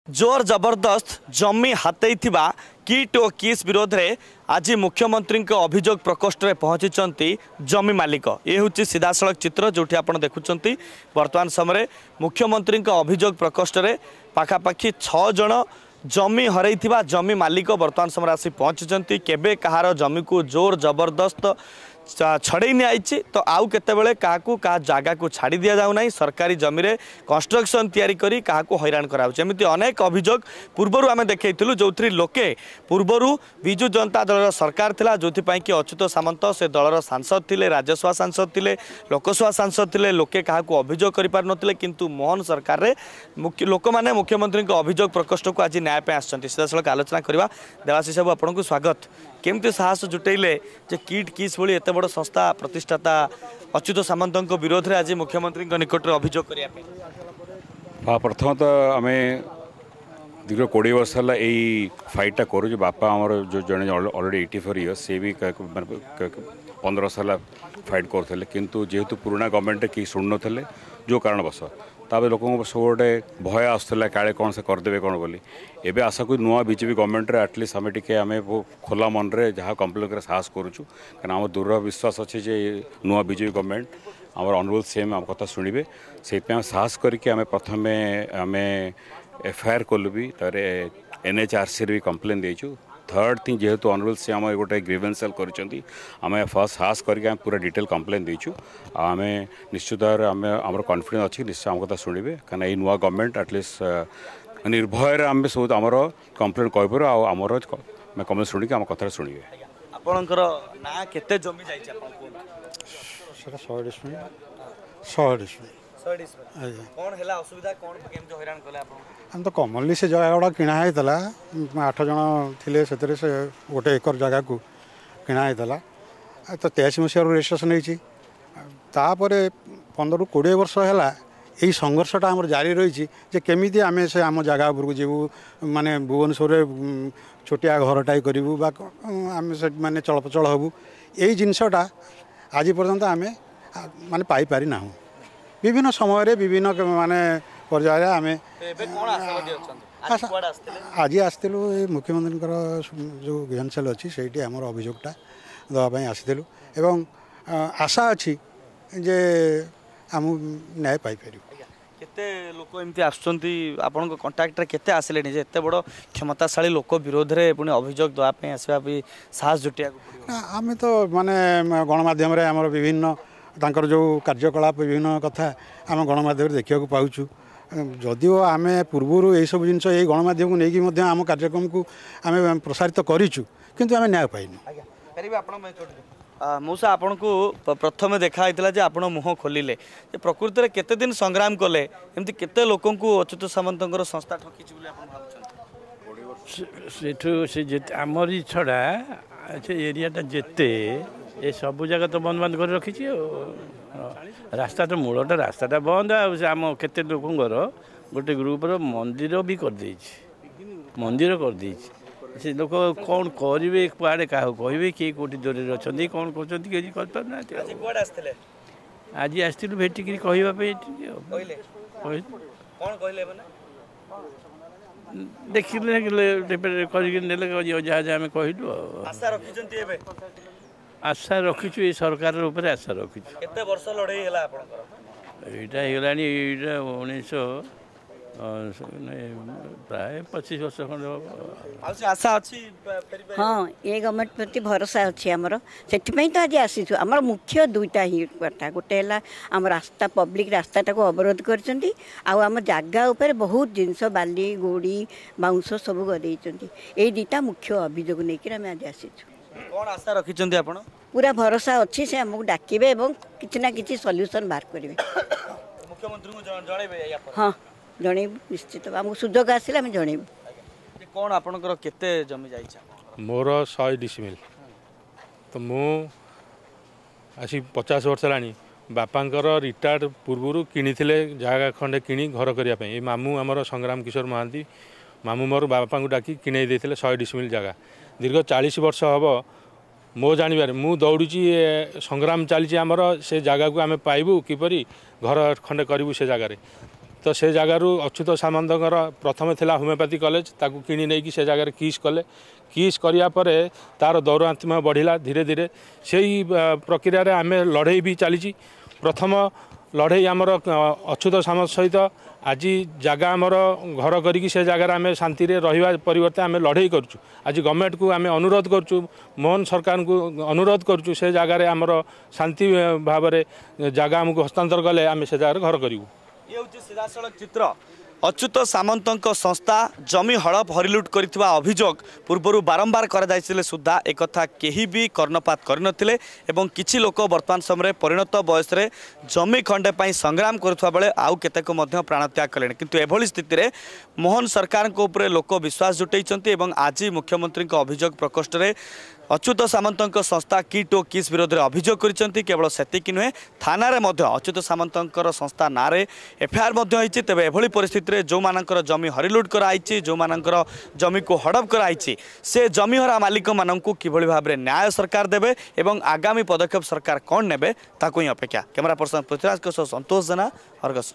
जोर जबरदस्त जमी हाथई किट और किस विरोध में आज मुख्यमंत्री अभियोग प्रकोष्ठ में पहुंची जमी मालिक ये हूँ सीधा सड़क चित्र जो आप देखुं बर्तमान समय मुख्यमंत्री अभियोग प्रकोष्ठ में पाखापाखि 6 जन जमी हरई जमी मालिक बर्तमान समय आसी पहुंची केबे कहार जमी को जोर जबरदस्त छड़े नहीं तो आउ केतेबेले क्या जगह को छाड़ी दि जाऊना सरकारी जमी रे कंस्ट्रक्शन तैयारी करी क्या हैरान करामती अनेक अभियोग पूर्वर आम देखु जो लोके पूर्वर विजु जनता दल सरकार थिला जो कि अच्युत सामंत से दलर सांसद थिले राज्यसभा सांसद थिले लोकसभा सांसद थिले लोके क्या अभियोग कर पार नथिले किंतु मोहन सरकार रे लोक मैंने मुख्यमंत्री अभियोग प्रकोष्ठ को आज न्याय पे आछंती सीधा सड़क आलोचना करवा देवाशीष बाबू आपको स्वागत केमती साहस जुटेले जे किट किस भली एत बड़ संस्था प्रतिष्ठाता अच्युत सामंत विरोध में आज मुख्यमंत्री निकट में अभियोग करने प्रथम तो आम दीर्घ 20 वर्ष है यही फाइटा करूँ बापा आमर जो जड़े अलरेडी 84 इयर्स सी भी 15 वर्ष है फाइट करते किंतु जेहेतु पुराना गवर्नमेंट कि शुणु थे जो कारणवश ताप लोक सब गोटे भय आसूला काले कौन से करदे कौन बोली एवं आशा करी नुआ बीजेपी गवर्नमेंट एटलिस्ट आम टे आम खोला मन में जहाँ कम्प्लेन कर साहस करुँ कहीं आम दूर विश्वास अच्छे जे नुआ बीजेपी गवर्नमेंट आम अनुरोध सेम आम कथा शुणे से साहस करके आम प्रथम आम एफआईआर कलु भी एनएचआरसी भी कम्प्लेन देचु थर्ड थिंग जेहेतु अनुरोध से आम गोटे ग्रीवेंसल करें फर्स्ट साहस करके पूरा डिटेल कम्प्लेन देचु आम निश्चित आम आम कॉन्फिडेंस अच्छी निश्चय आम कथा शुणे कहीं ये नुआ गवर्नमेंट एटलिस्ट निर्भय आम सब आमर कम्प्लेन कहपर आमर कम्प्लेन शुणिक आम कथा शुणे आपणकर ना केते जमी जाइछ आपन 100 कौन है असुविधा कौन केमती हैरान कले हम तो कमनली से जगह गुड़ा किणा होता 8 जन थे से गोटे एकर जगह को किणा होता तो 83 मसीह रेजिस्ट्रेसन होतापर 15 ରୁ 20 वर्ष है यही संघर्षटा आम जारी रही केमी आम से आम जगह उपरको जीवु माने भुवनेश्वर छोटिया घरटाई करूँ आम से माने चलप्रचल हबू यही जिनसटा आज पर्यंत आम माने पाई पारि ना विभिन्न समय रे विभिन्न माने पर्याय आम आज आसलु मुख्यमंत्री जो ग्रीवेंसल अच्छी से आम अभियोगटा देवाई आसलु एवं आशा अच्छी जे आम न्याय पाई पार केते लोक एमती आसुचंती आपन कांटेक्ट रे केते आसले जे एते बड़ क्षमताशाली लोक विरोध रे पुनी अभियोग दवा पे आसबा भी साहस जुटिया आम तो माने गणमाध्यम रे हमर विभिन्न तांकर जो कार्यकलाप विभिन्न कथा आम गणमाध्यम देखा पाऊँ जदिओ आम पूर्वर यही सब जिन गणमाध्यम को लेकिन आम कार्यक्रम को आम प्रसारित करूँ किंतु आम न्याय पाइनु मौसा आपन को प्रथम देखाई जे आप मुह खोलिले प्रकृत में केते दिन संग्राम कले एमती केते लोकों को अच्युत सामंत संस्था ठकी आमरी छड़ा से एरियाटा जिते ये सब जगह तो बंद बंद कर रखी रास्ता तो मूलटा रास्ताटा बंद आम केते लोकंर गोटे ग्रुपर मंदिर भी कर मंदिर कर से लोक कौन करेंगे कुआड़े क्या कहे किए कौटी दूर अच्छा कौन करना आज आसलु भेटिक कहवाई देखिले जहाँ जहाँ आम कहलु आशा रखीचु ये सरकार आशा रखीचु यहाँ 19 प्राय 25 वर्ष खंड आशा अच्छी हाँ ये गवर्नमेंट प्रति भरोसा अच्छी आमर से तो आज आसीचु आमर मुख्य दुईटा ही कथा गोटे है आम रास्ता पब्लिक रास्ताटा को अवरोध कर आम जगह उपर बहुत जिनस बाली गोड़ी बाउंश सब गदे ये दुईटा मुख्य अभियोग नहीं आम आज आसीचु कौन आशा रखिंट आप पूरा भरोसा अच्छी से आमको डाकिबे एवं किसी ना किसी सॉल्यूशन बाहर करेंगे मुख्यमंत्री को हाँ जनइबू निश्चित आमको सुजोग आसिले आम जनइबू कौन आपनकर केते जमी जाइछा मोर 100 डिसमिल तो मु आसी 50 वर्ष लानी बापांकर रिटायर्ड पूर्व किनी जगह खंडे किनी घर करने मामू आमर संग्राम किशोर महांती मामू मोर बापा को डाकी किणे 100 डिसमिल जगह दीर्घ 40 वर्ष हम मो जानवर मु दौड़ी संग्राम चली आमर से जगह को आम पाइबू किपरि घर खंडे करूँ से जगार तो से जगार अच्युत सामंतर प्रथम थिला होमियोपैथी कॉलेज ताकू किणी नहीं कि से जगह किस कले किस करिया परे तार दौरात्म्य बढ़िला धीरे धीरे से प्रक्रिया रे आमे लड़ाई भी चली प्रथम लड़ाई आमर अच्युत सामंत सहित आज जगह आमर घर करी से जगार आम शांति रहा परिवर्ते आम लड़ाई करुँ आज गवर्नमेंट को आम अनुरोध करुँ मोहन सरकार को अनुरोध करुँ से जगार आमर शांति भाव में जगह आमको हस्तांतर कले आम से जगह घर करूँ। ये हूँ सीधासलख चित्र अच्युत सामंत संस्था जमी हड़प हरिलुट करथिबा अभियोग पूर्व बारंबार कर सुधा एक केही भी कर्णपात करनथिले एवं किछि लोक वर्तमान समय परिणत बयस रे जमी खंडे पाई संग्राम करुवा बेले आउ केतेक मध्य प्राणत्याग कले किंतु एभली स्थिति रे मोहन सरकार को उपरे लोक विश्वास जुटाइछन्ति एवं आज मुख्यमंत्री अभियोग प्रकोष्ठ रे अच्युत सामंत संस्था किट और किस विरोध में अभियोग कर केवल सेतिक नुहे थाना अच्युत सामंत संस्था ना एफआईआर होती तेज एभली परिस्थिति जो मानकर जमी हरिलुट कराई जो मानकर जमी को हड़प कराई से जमीहरा मालिक मानू किभली भाव में न्याय सरकार देवे एवं आगामी पदक्षेप सरकार कौन नेबे ताकू ही अपेक्षा। कैमरा पर्सन पृथ्वीराज संतोष जेना अर्गस।